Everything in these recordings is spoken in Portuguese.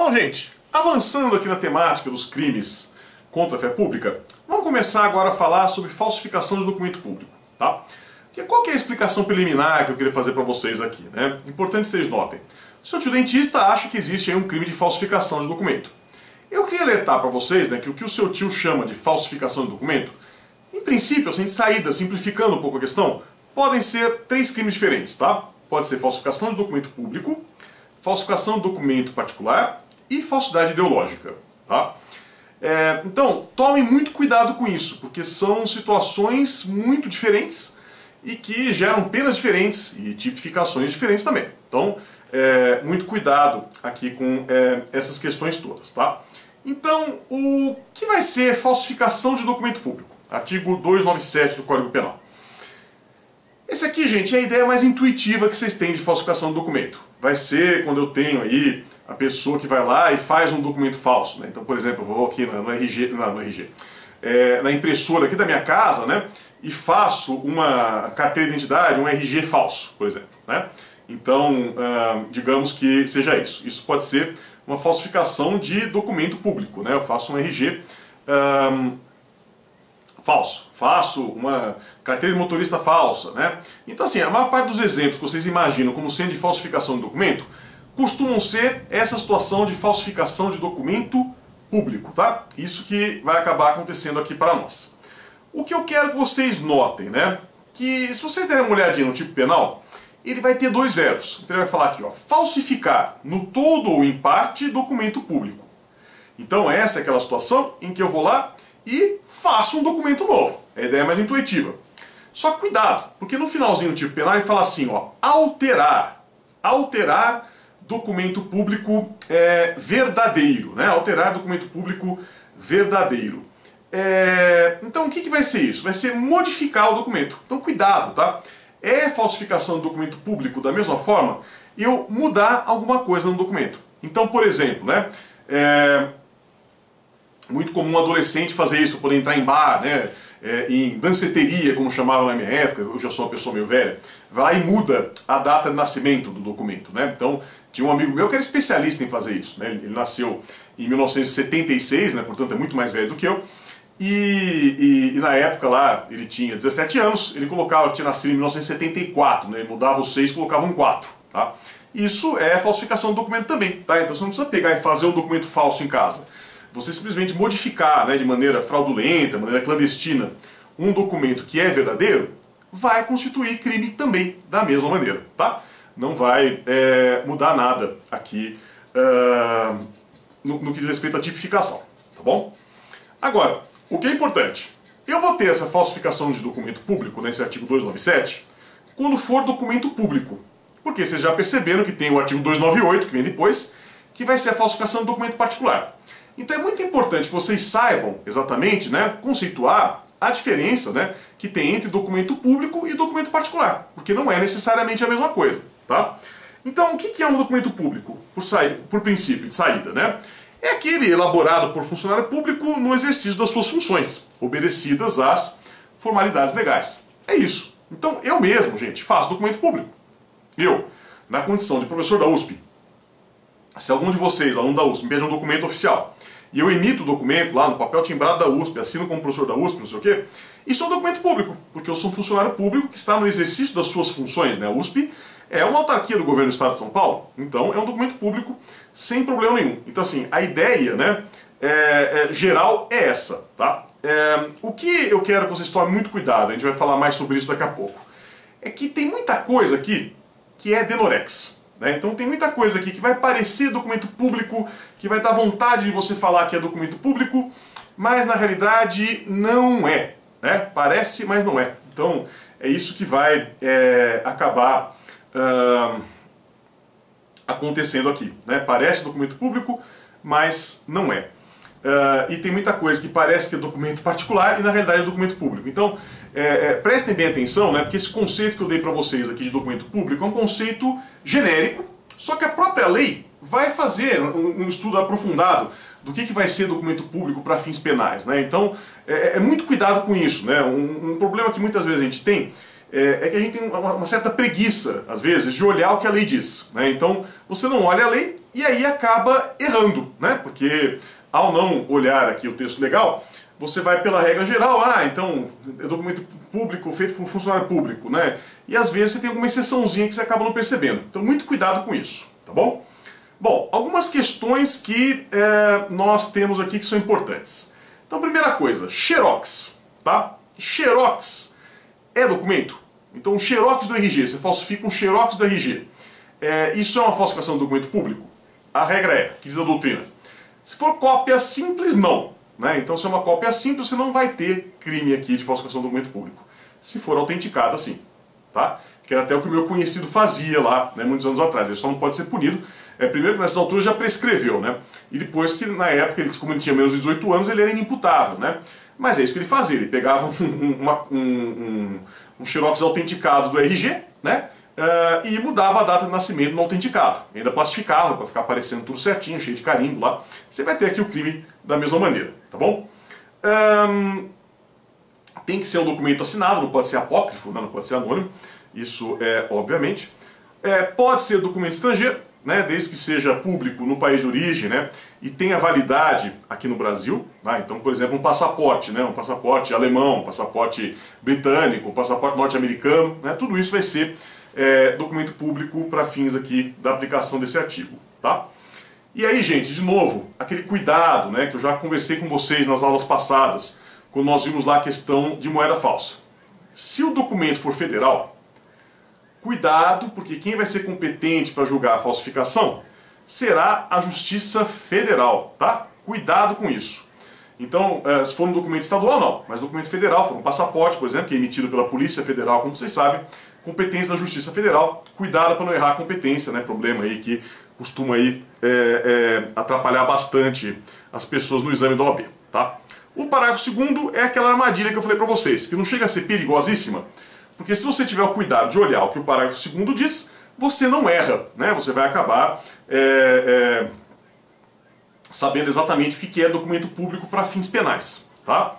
Bom, gente, avançando aqui na temática dos crimes contra a fé pública, vamos começar agora a falar sobre falsificação de documento público, tá? Qual que é a explicação preliminar que eu queria fazer para vocês aqui, né? Importante que vocês notem. O seu tio dentista acha que existe aí um crime de falsificação de documento. Eu queria alertar para vocês, né, que o seu tio chama de falsificação de documento, em princípio, assim, de saída, simplificando um pouco a questão, podem ser 3 crimes diferentes, tá? Pode ser falsificação de documento público, falsificação de documento particular e falsidade ideológica, tá? Então, tomem muito cuidado com isso, porque são situações muito diferentes e que geram penas diferentes e tipificações diferentes também. Então, muito cuidado aqui com essas questões todas, tá? Então, o que vai ser falsificação de documento público? Artigo 297 do Código Penal. Esse aqui, gente, é a ideia mais intuitiva que vocês têm de falsificação de documento. Vai ser quando eu tenho aí a pessoa que vai lá e faz um documento falso, né? Então, por exemplo, eu vou aqui na impressora aqui da minha casa, né? E faço uma carteira de identidade, um RG falso, por exemplo, né? Então, digamos que seja isso. Isso pode ser uma falsificação de documento público, né? Eu faço um RG falso, faço uma carteira de motorista falsa, né? Então, assim, a maior parte dos exemplos que vocês imaginam como sendo de falsificação de documento costumam ser essa situação de falsificação de documento público, tá? Isso que vai acabar acontecendo aqui para nós. O que eu quero que vocês notem, né? Que se vocês derem uma olhadinha no tipo penal, ele vai ter 2 verbos. Então ele vai falar aqui, ó, falsificar no todo ou em parte documento público. Então essa é aquela situação em que eu vou lá e faço um documento novo. É a ideia mais intuitiva. Só que cuidado, porque no finalzinho do tipo penal ele fala assim, ó, alterar documento público verdadeiro, né? Alterar documento público verdadeiro. Então o que vai ser isso? Vai ser modificar o documento. Então cuidado, tá? É falsificação do documento público da mesma forma eu mudar alguma coisa no documento. Então, por exemplo, né? Muito comum um adolescente fazer isso, poder entrar em bar, né? Em danceteria, como chamava na minha época, eu já sou uma pessoa meio velha, vai lá e muda a data de nascimento do documento, né? Então, tinha um amigo meu que era especialista em fazer isso, né? Ele nasceu em 1976, né? Portanto é muito mais velho do que eu, e na época lá, ele tinha 17 anos, ele colocava que tinha nascido em 1974, né? Ele mudava o 6 e colocava um 4, tá? Isso é falsificação do documento também, tá? Então você não precisa pegar e fazer um documento falso em casa. Você simplesmente modificar, né, de maneira fraudulenta, de maneira clandestina, um documento que é verdadeiro, vai constituir crime também, da mesma maneira, tá? Não vai mudar nada aqui no que diz respeito à tipificação, tá bom? Agora, o que é importante? Eu vou ter essa falsificação de documento público, nesse artigo 297, quando for documento público. Porque vocês já perceberam que tem o artigo 298, que vem depois, que vai ser a falsificação do documento particular. Então é muito importante que vocês saibam exatamente, né, conceituar a diferença, né, que tem entre documento público e documento particular, porque não é necessariamente a mesma coisa, tá? Então o que é um documento público, por princípio de saída, né? É aquele elaborado por funcionário público no exercício das suas funções, obedecidas às formalidades legais. É isso. Então eu mesmo, gente, faço documento público. Eu, na condição de professor da USP, se algum de vocês, aluno da USP, me pede um documento oficial, e eu emito o documento lá no papel timbrado da USP, assino como professor da USP, não sei o quê, isso é um documento público, porque eu sou um funcionário público que está no exercício das suas funções, né? A USP é uma autarquia do governo do Estado de São Paulo, então é um documento público sem problema nenhum. Então assim, a ideia, né, geral é essa, tá? O que eu quero que vocês tomem muito cuidado, a gente vai falar mais sobre isso daqui a pouco, é que tem muita coisa aqui que é denorex. Então tem muita coisa aqui que vai parecer documento público, que vai dar vontade de você falar que é documento público, mas na realidade não é, né? Parece, mas não é. Então é isso que vai acabar acontecendo aqui, né? Parece documento público, mas não é. E tem muita coisa que parece que é documento particular e na realidade é documento público. Então prestem bem atenção, né? Porque esse conceito que eu dei para vocês aqui de documento público é um conceito genérico, só que a própria lei vai fazer um estudo aprofundado do que vai ser documento público para fins penais, né? Então muito cuidado com isso, né? Um problema que muitas vezes a gente tem é que a gente tem uma certa preguiça, às vezes, de olhar o que a lei diz, né? Então você não olha a lei e aí acaba errando, né? Porque ao não olhar aqui o texto legal, você vai pela regra geral, então é documento público feito por funcionário público, né? E às vezes você tem alguma exceçãozinha que você acaba não percebendo. Então muito cuidado com isso, tá bom? Bom, algumas questões que nós temos aqui que são importantes. Então primeira coisa, xerox, tá? Xerox é documento? Então um xerox do RG, você falsifica um xerox do RG. Isso é uma falsificação do documento público? A regra é, que diz a doutrina, se for cópia simples, não. Né? Então se é uma cópia simples, você não vai ter crime aqui de falsificação do documento público. Se for autenticada, sim. Tá? Que era até o que o meu conhecido fazia lá, né, muitos anos atrás. Ele só não pode ser punido. Primeiro que nessas alturas já prescreveu, né? E depois que na época, como ele tinha menos de 18 anos, ele era inimputável, né? Mas é isso que ele fazia, ele pegava um xerox autenticado do RG, né? E mudava a data de nascimento no autenticado. Ainda plastificava para ficar aparecendo tudo certinho, cheio de carimbo lá. Você vai ter aqui o crime da mesma maneira, tá bom? Tem que ser um documento assinado, não pode ser apócrifo, né? Não pode ser anônimo, isso obviamente. Pode ser documento estrangeiro, né, desde que seja público no país de origem, né, e tenha validade aqui no Brasil. Tá? Então, por exemplo, um passaporte, né, um passaporte alemão, um passaporte britânico, um passaporte norte-americano, né, tudo isso vai ser documento público para fins aqui da aplicação desse artigo. Tá? E aí, gente, de novo, aquele cuidado, né, que eu já conversei com vocês nas aulas passadas, quando nós vimos lá a questão de moeda falsa. Se o documento for federal, cuidado, porque quem vai ser competente para julgar a falsificação será a Justiça Federal, tá? Cuidado com isso. Então, se for um documento estadual, não, mas documento federal, for um passaporte, por exemplo, que é emitido pela Polícia Federal, como vocês sabem, competência da Justiça Federal, cuidado para não errar a competência, né? Problema aí que costuma aí, atrapalhar bastante as pessoas no exame da OAB, tá? O parágrafo 2º é aquela armadilha que eu falei para vocês, que não chega a ser perigosíssima, porque se você tiver o cuidado de olhar o que o parágrafo 2º diz, você não erra, né? Você vai acabar sabendo exatamente o que é documento público para fins penais, tá?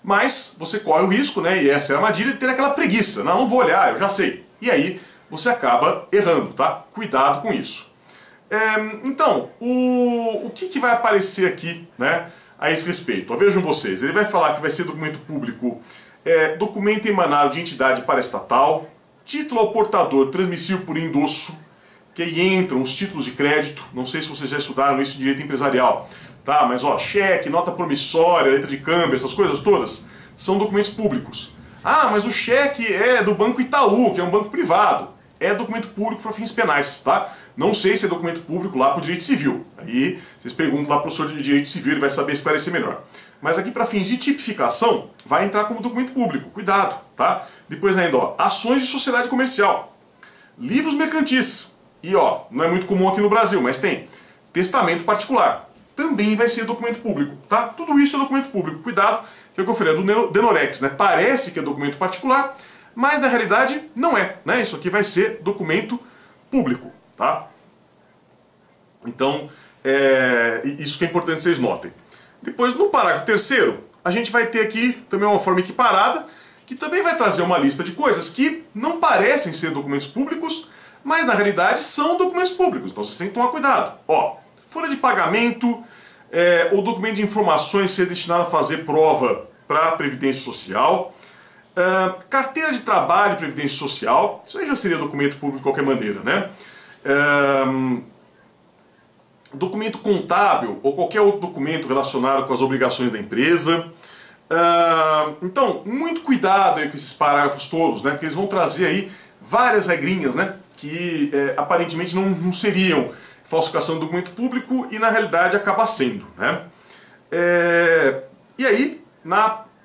Mas você corre o risco, né? E essa é a armadilha de ter aquela preguiça. Não vou olhar, eu já sei. E aí você acaba errando, tá? Cuidado com isso. Então, o que vai aparecer aqui, né, a esse respeito? Vejam vocês, ele vai falar que vai ser documento público, documento emanado de entidade paraestatal, título ao portador transmissível por endosso, que aí entram os títulos de crédito, não sei se vocês já estudaram isso em direito empresarial, tá? Mas ó, cheque, nota promissória, letra de câmbio, essas coisas todas, são documentos públicos. Mas o cheque é do Banco Itaú, que é um banco privado. É documento público para fins penais, tá? Não sei se é documento público lá para o direito civil. Aí vocês perguntam lá para o professor de direito civil, ele vai saber esclarecer melhor. Mas aqui para fins de tipificação, vai entrar como documento público. Cuidado, tá? Depois ainda, ó, ações de sociedade comercial, livros mercantis. E ó, não é muito comum aqui no Brasil, mas tem testamento particular. Também vai ser documento público, tá? Tudo isso é documento público. Cuidado, que é o que eu falei, é do Denorex, né? Parece que é documento particular, mas na realidade não é, né? Isso aqui vai ser documento público, tá? Então, isso que é importante vocês notem. Depois, no parágrafo 3º, a gente vai ter aqui também uma forma equiparada, que também vai trazer uma lista de coisas que não parecem ser documentos públicos, mas na realidade são documentos públicos, então vocês têm que tomar cuidado. Ó, folha de pagamento, ou documento de informações ser destinado a fazer prova para a Previdência Social, carteira de trabalho e Previdência Social, isso aí já seria documento público de qualquer maneira, né? Documento contábil ou qualquer outro documento relacionado com as obrigações da empresa. Então, muito cuidado aí com esses parágrafos todos, né? Porque eles vão trazer aí várias regrinhas, né? Que aparentemente não seriam falsificação do documento público e na realidade acaba sendo, né? E aí,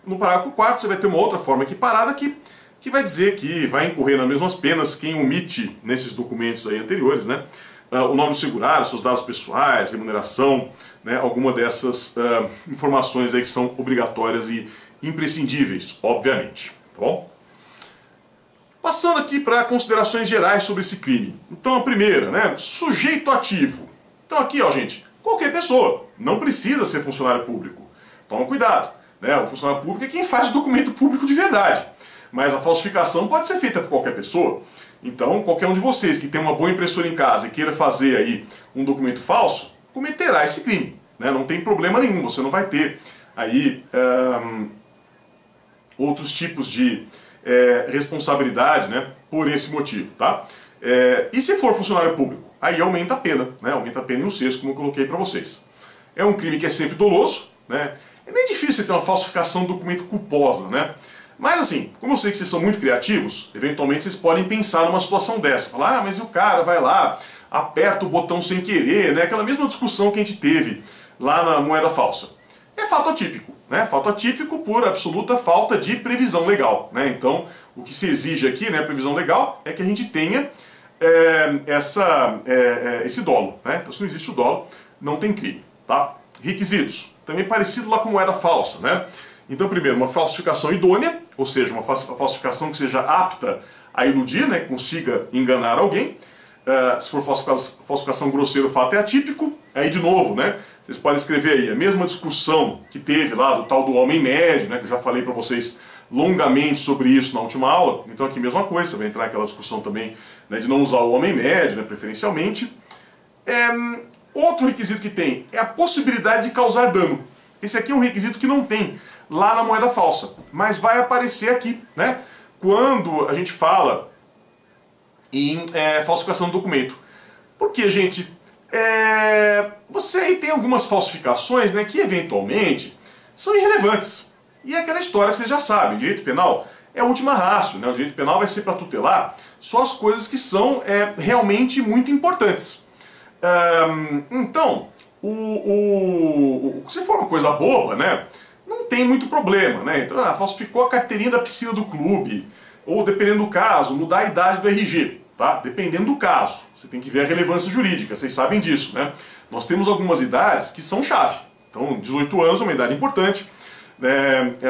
no parágrafo 4º, você vai ter uma outra forma equiparada que vai dizer que vai incorrer nas mesmas penas quem omite nesses documentos aí anteriores, né? O nome do segurado, seus dados pessoais, remuneração, né? Alguma dessas informações aí que são obrigatórias e imprescindíveis, obviamente, tá bom? Passando aqui para considerações gerais sobre esse crime. Então a primeira, né? Sujeito ativo. Então aqui, ó, gente, qualquer pessoa, não precisa ser funcionário público. Toma cuidado, né? O funcionário público é quem faz o documento público de verdade. Mas a falsificação pode ser feita por qualquer pessoa. Então, qualquer um de vocês que tem uma boa impressora em casa e queira fazer aí um documento falso, cometerá esse crime, né? Não tem problema nenhum, você não vai ter aí outros tipos de responsabilidade, né, por esse motivo, tá? E se for funcionário público? Aí aumenta a pena, né? Aumenta a pena em 1/6, como eu coloquei para vocês. É um crime que é sempre doloso, né? É meio difícil ter uma falsificação de documento culposa, né? Mas assim, como eu sei que vocês são muito criativos, eventualmente vocês podem pensar numa situação dessa. Falar, mas o cara vai lá, aperta o botão sem querer, né? Aquela mesma discussão que a gente teve lá na moeda falsa. É fato atípico, né? Fato atípico por absoluta falta de previsão legal, né? Então, o que se exige aqui, né, previsão legal, é que a gente tenha esse dolo, né? Então, se não existe o dolo, não tem crime, tá? Requisitos, também parecido lá com moeda falsa, né? Então, primeiro, uma falsificação idônea, ou seja, uma falsificação que seja apta a iludir, né, que consiga enganar alguém. Se for falsificação grosseira, o fato é atípico. Aí, de novo, né, vocês podem escrever aí a mesma discussão que teve lá do tal do homem médio, né, que eu já falei para vocês longamente sobre isso na última aula. Então, aqui mesma coisa, você vai entrar naquela discussão também, né, de não usar o homem médio, né, preferencialmente. Outro requisito que tem é a possibilidade de causar dano. Esse aqui é um requisito que não tem lá na moeda falsa, mas vai aparecer aqui, né? Quando a gente fala em falsificação do documento. Porque, gente, você aí tem algumas falsificações, né, que eventualmente são irrelevantes. E é aquela história que você já sabe, direito penal é a última ratio, né? O direito penal vai ser para tutelar só as coisas que são realmente muito importantes. Então, se for uma coisa boba, né, não tem muito problema, né? Então, falsificou a carteirinha da piscina do clube, ou dependendo do caso, mudar a idade do RG, tá? Dependendo do caso, você tem que ver a relevância jurídica, vocês sabem disso, né? Nós temos algumas idades que são chave. Então, 18 anos é uma idade importante,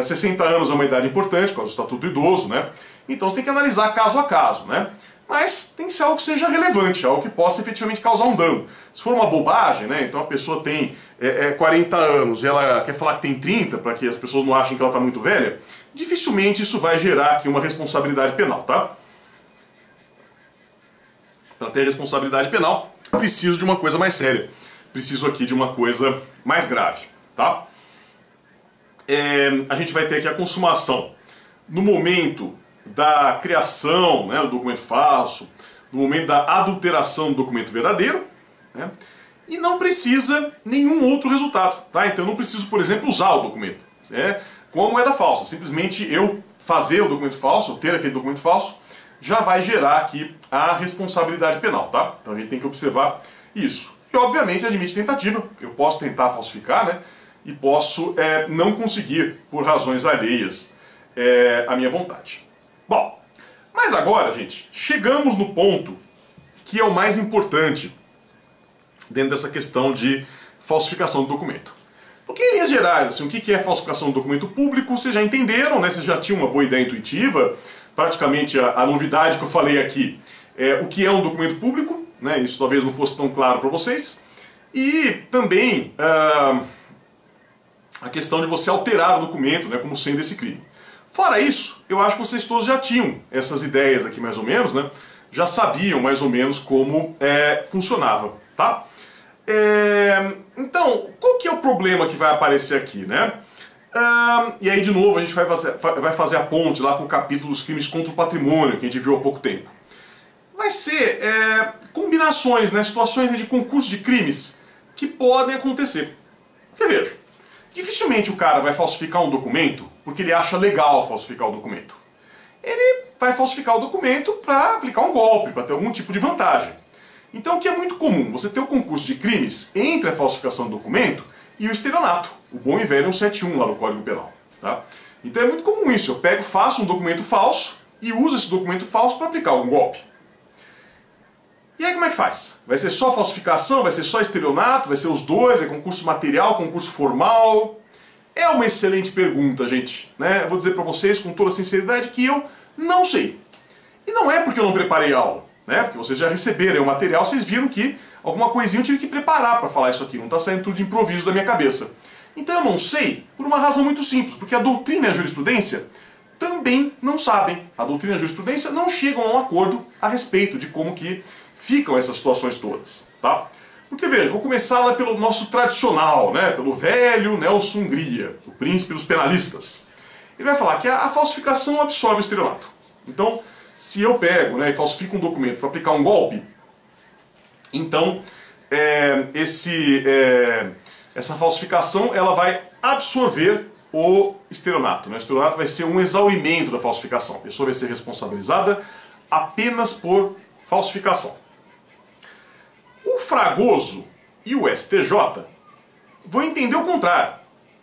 60 anos é uma idade importante, por causa do Estatuto do Idoso, né? Então você tem que analisar caso a caso, né? Mas tem que ser algo que seja relevante, algo que possa efetivamente causar um dano. Se for uma bobagem, né, então a pessoa tem 40 anos e ela quer falar que tem 30, para que as pessoas não achem que ela está muito velha, dificilmente isso vai gerar aqui uma responsabilidade penal, tá? Para ter responsabilidade penal, preciso de uma coisa mais séria. Preciso aqui de uma coisa mais grave, tá? A gente vai ter aqui a consumação no momento da criação, né, do documento falso, no momento da adulteração do documento verdadeiro, né, e não precisa nenhum outro resultado, tá? Então eu não preciso, por exemplo, usar o documento, com a moeda falsa. Simplesmente eu fazer o documento falso, eu ter aquele documento falso, já vai gerar aqui a responsabilidade penal, tá? Então a gente tem que observar isso. E obviamente admite tentativa, eu posso tentar falsificar, né, e posso não conseguir por razões alheias à minha vontade. Bom, mas agora, gente, chegamos no ponto que é o mais importante dentro dessa questão de falsificação do documento. Porque, em linhas gerais, assim, o que é falsificação do documento público, vocês já entenderam, né? Vocês já tinham uma boa ideia intuitiva. Praticamente a novidade que eu falei aqui é o que é um documento público, né? Isso talvez não fosse tão claro para vocês. E também a questão de você alterar o documento, né, como sendo esse crime. Fora isso, eu acho que vocês todos já tinham essas ideias aqui mais ou menos, né? Já sabiam mais ou menos como funcionava, tá? Então, qual que é o problema que vai aparecer aqui, né? E aí, de novo, a gente vai fazer a ponte lá com o capítulo dos crimes contra o patrimônio, que a gente viu há pouco tempo. Vai ser combinações, né? Situações de concurso de crimes que podem acontecer. Porque veja, dificilmente o cara vai falsificar um documento porque ele acha legal falsificar o documento. Ele vai falsificar o documento para aplicar um golpe, para ter algum tipo de vantagem. Então o que é muito comum? Você ter o concurso de crimes entre a falsificação do documento e o estelionato, o bom e velho 171 lá do Código Penal. Tá? Então é muito comum isso, eu pego, faço um documento falso e uso esse documento falso para aplicar um golpe. E aí como é que faz? Vai ser só falsificação? Vai ser só estelionato? Vai ser os dois? É concurso material, concurso formal? É uma excelente pergunta, gente, né? Eu vou dizer para vocês com toda sinceridade que eu não sei. E não é porque eu não preparei a aula, né? Porque vocês já receberam o material, vocês viram que alguma coisinha eu tive que preparar para falar isso aqui, não está saindo tudo de improviso da minha cabeça. Então eu não sei por uma razão muito simples, porque a doutrina e a jurisprudência também não sabem. A doutrina e a jurisprudência não chegam a um acordo a respeito de como que ficam essas situações todas, tá? Porque veja, vou começar lá pelo nosso tradicional, né, pelo velho Nelson Hungria, o príncipe dos penalistas. Ele vai falar que a falsificação absorve o estelionato. Então, se eu pego, né, e falsifico um documento para aplicar um golpe, então essa falsificação ela vai absorver o estelionato, né? O estelionato vai ser um exaurimento da falsificação. A pessoa vai ser responsabilizada apenas por falsificação. O Fragoso e o STJ vão entender o contrário,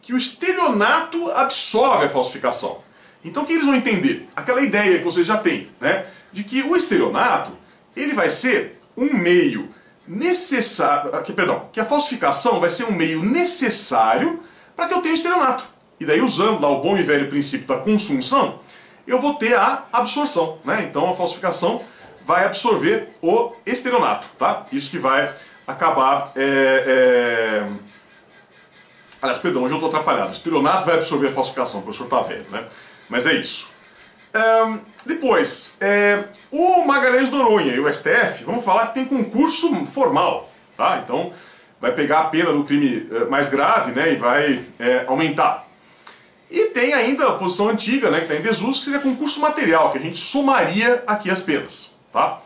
que o estelionato absorve a falsificação. Então o que eles vão entender? Aquela ideia que vocês já têm, né? De que o estelionato ele vai ser um meio necessário, que a falsificação vai ser um meio necessário para que eu tenha estelionato. E daí, usando lá o bom e velho princípio da consunção, eu vou ter a absorção, né? Então a falsificação vai absorver o estelionato, tá? Isso que vai acabar... Aliás, perdão, hoje eu estou atrapalhado. O estelionato vai absorver a falsificação, o professor está velho, né? Mas é isso. Depois, o Magalhães Noronha e o STF, vamos falar que tem concurso formal, tá? Então, vai pegar a pena do crime mais grave, né, e vai aumentar. E tem ainda a posição antiga, né, que está em desuso, que seria concurso material, que a gente somaria aqui as penas, tá?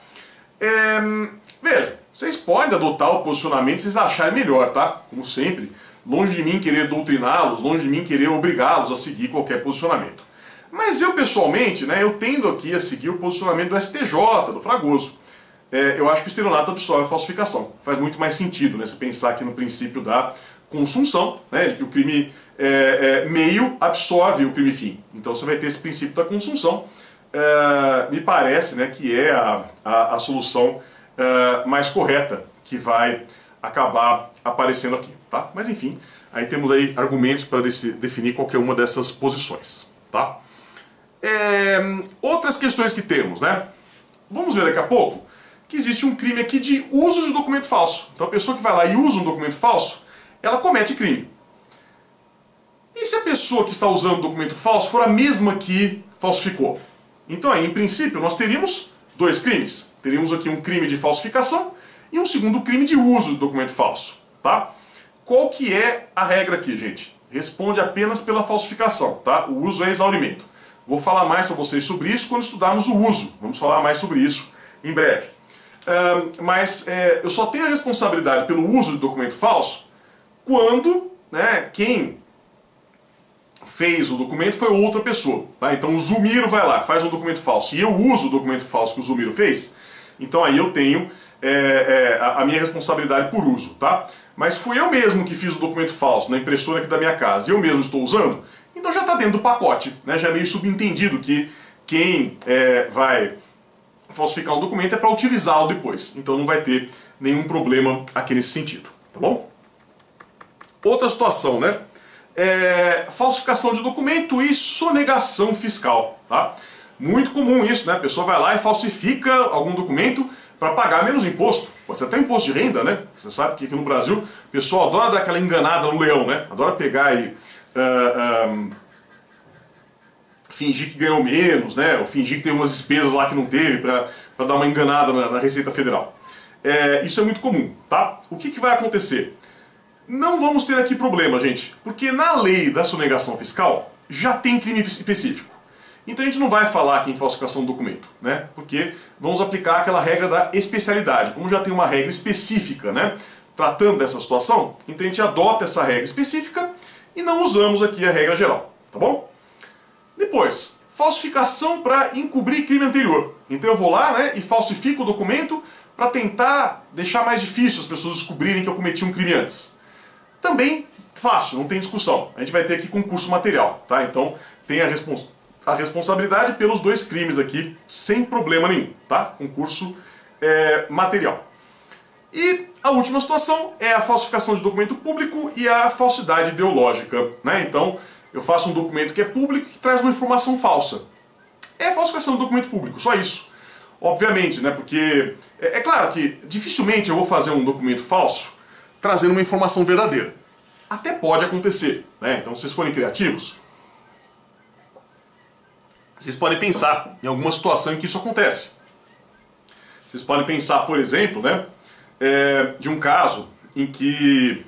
Veja, vocês podem adotar o posicionamento se vocês acharem melhor, tá? Como sempre, longe de mim querer doutriná-los, longe de mim querer obrigá-los a seguir qualquer posicionamento. Mas eu, pessoalmente, né, eu tendo aqui a seguir o posicionamento do STJ, do Fragoso. Eu acho que o estelionato absorve a falsificação. Faz muito mais sentido, né, se pensar aqui no princípio da consunção, né, de que o crime meio absorve o crime fim. Então você vai ter esse princípio da consunção. Me parece, né, que é a solução mais correta que vai acabar aparecendo aqui, tá? Mas enfim, aí temos aí argumentos para definir qualquer uma dessas posições, tá? Outras questões que temos, né? Vamos ver daqui a pouco que existe um crime aqui de uso de documento falso. Então a pessoa que vai lá e usa um documento falso, ela comete crime. E se a pessoa que está usando o documento falso for a mesma que falsificou? Então aí, em princípio, nós teríamos dois crimes. Teríamos aqui um crime de falsificação e um segundo crime de uso do documento falso, tá? Qual que é a regra aqui, gente? Responde apenas pela falsificação, tá? O uso é exaurimento. Vou falar mais para vocês sobre isso quando estudarmos o uso. Vamos falar mais sobre isso em breve. Mas eu só tenho a responsabilidade pelo uso de documento falso quando, né, quem fez o documento foi outra pessoa, tá? Então o Zulmiro vai lá, faz um documento falso e eu uso o documento falso que o Zulmiro fez, então aí eu tenho a minha responsabilidade por uso, tá? Mas fui eu mesmo que fiz o documento falso na impressora aqui da minha casa e eu mesmo estou usando, então já está dentro do pacote, né? Já é meio subentendido que quem vai falsificar um documento é para utilizá-lo depois, então não vai ter nenhum problema aqui nesse sentido, tá bom? Outra situação, né? Falsificação de documento e sonegação fiscal, tá? Muito comum isso, né? A pessoa vai lá e falsifica algum documento para pagar menos imposto. Pode ser até imposto de renda, né? Você sabe que aqui no Brasil o pessoal adora dar aquela enganada no leão, né? Adora pegar e fingir que ganhou menos, né? Ou fingir que tem umas despesas lá que não teve para dar uma enganada na Receita Federal. Isso é muito comum, tá? O que vai acontecer? Não vamos ter aqui problema, gente, porque na lei da sonegação fiscal já tem crime específico. Então a gente não vai falar aqui em falsificação do documento, né? Porque vamos aplicar aquela regra da especialidade. Como já tem uma regra específica, né, tratando dessa situação, então a gente adota essa regra específica e não usamos aqui a regra geral, tá bom? Depois, falsificação para encobrir crime anterior. Então eu vou lá, né, e falsifico o documento para tentar deixar mais difícil as pessoas descobrirem que eu cometi um crime antes. Também fácil, não tem discussão. A gente vai ter aqui concurso material, tá? Então tem a responsabilidade pelos dois crimes aqui, sem problema nenhum, tá? Concurso material. E a última situação é a falsificação de documento público e a falsidade ideológica, né? Então eu faço um documento que é público que traz uma informação falsa. É falsificação do documento público, só isso. Obviamente, né? Porque é claro que dificilmente eu vou fazer um documento falso trazendo uma informação verdadeira. Até pode acontecer, né? Então se vocês forem criativos, Vocês podem pensar em alguma situação em que isso acontece. Vocês podem pensar, por exemplo, né, de um caso em que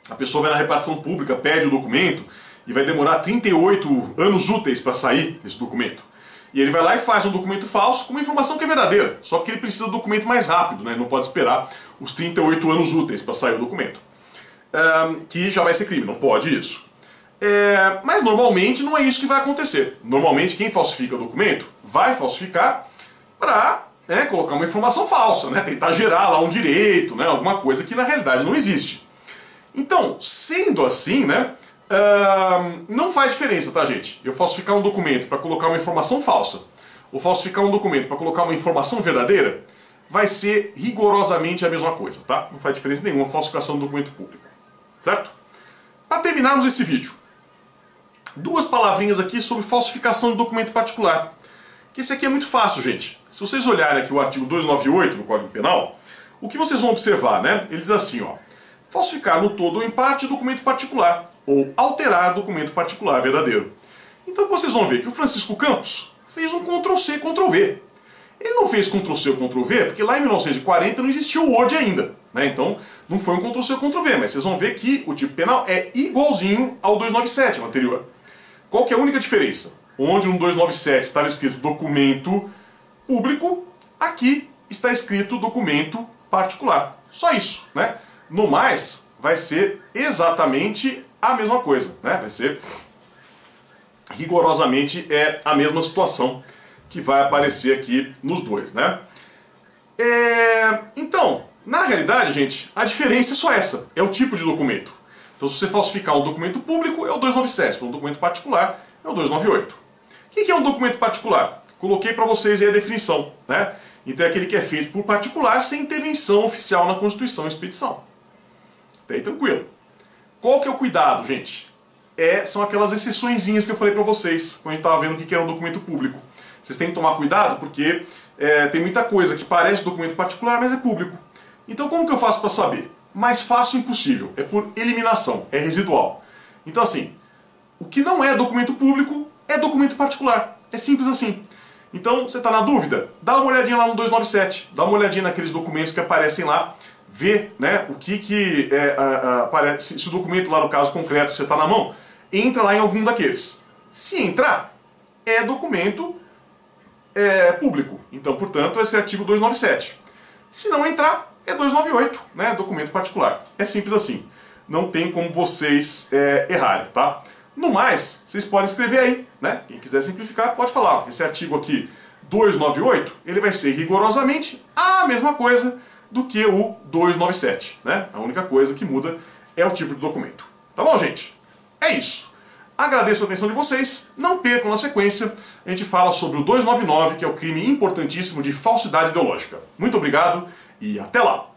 a pessoa vai na repartição pública, pede o documento e vai demorar 38 anos úteis para sair esse documento. E ele vai lá e faz um documento falso com uma informação que é verdadeira, só porque ele precisa do documento mais rápido, né? Não pode esperar os 38 anos úteis para sair o documento. Que já vai ser crime, não pode isso. Mas normalmente não é isso que vai acontecer. Normalmente quem falsifica o documento vai falsificar para colocar uma informação falsa, né? Tentar gerar lá um direito, né? Alguma coisa que na realidade não existe. Então, sendo assim, né? Não faz diferença, tá, gente? Eu falsificar um documento para colocar uma informação falsa ou falsificar um documento para colocar uma informação verdadeira vai ser rigorosamente a mesma coisa, tá? Não faz diferença nenhuma a falsificação do documento público, certo? Para terminarmos esse vídeo, duas palavrinhas aqui sobre falsificação de documento particular. Que esse aqui é muito fácil, gente. Se vocês olharem aqui o artigo 298 do Código Penal, o que vocês vão observar, né? Ele diz assim, ó: falsificar no todo ou em parte documento particular, ou alterar documento particular verdadeiro. Então vocês vão ver que o Francisco Campos fez um Ctrl+C, Ctrl+V. Ele não fez Ctrl+C ou Ctrl+V porque lá em 1940 não existia o Word ainda, né? Então não foi um Ctrl+C ou Ctrl+V, mas vocês vão ver que o tipo penal é igualzinho ao 297, o anterior. Qual que é a única diferença? Onde no 297 estava escrito documento público, aqui está escrito documento particular. Só isso, né? No mais, vai ser exatamente a mesma coisa, né? Vai ser rigorosamente a mesma situação que vai aparecer aqui nos dois, né? Então, na realidade, gente, a diferença é só essa, é o tipo de documento. Então, se você falsificar um documento público, é o 297, para um documento particular, é o 298. O que é um documento particular? Coloquei para vocês aí a definição, né? Então é aquele que é feito por particular sem intervenção oficial na Constituição e expedição. Até aí tranquilo. Qual que é o cuidado, gente? São aquelas exceçõezinhas que eu falei para vocês, quando a gente estava vendo o que era um documento público. Vocês têm que tomar cuidado porque tem muita coisa que parece documento particular, mas é público. Então como que eu faço para saber? Mais fácil impossível, é por eliminação, é residual. Então assim, o que não é documento público é documento particular, é simples assim. Então você está na dúvida? Dá uma olhadinha lá no 297, dá uma olhadinha naqueles documentos que aparecem lá, vê, né, o que aparece, se o documento lá no caso concreto que você está na mão, entra lá em algum daqueles. Se entrar, é documento público, então portanto vai ser artigo 297. Se não entrar, é 298, né, documento particular. É simples assim, não tem como vocês errarem, tá? No mais, vocês podem escrever aí, né? Quem quiser simplificar pode falar. Esse artigo aqui, 298, ele vai ser rigorosamente a mesma coisa do que o 297, né? A única coisa que muda é o tipo de documento. Tá bom, gente? É isso. Agradeço a atenção de vocês. Não percam na sequência, a gente fala sobre o 299, que é o crime importantíssimo de falsidade ideológica. Muito obrigado e até lá!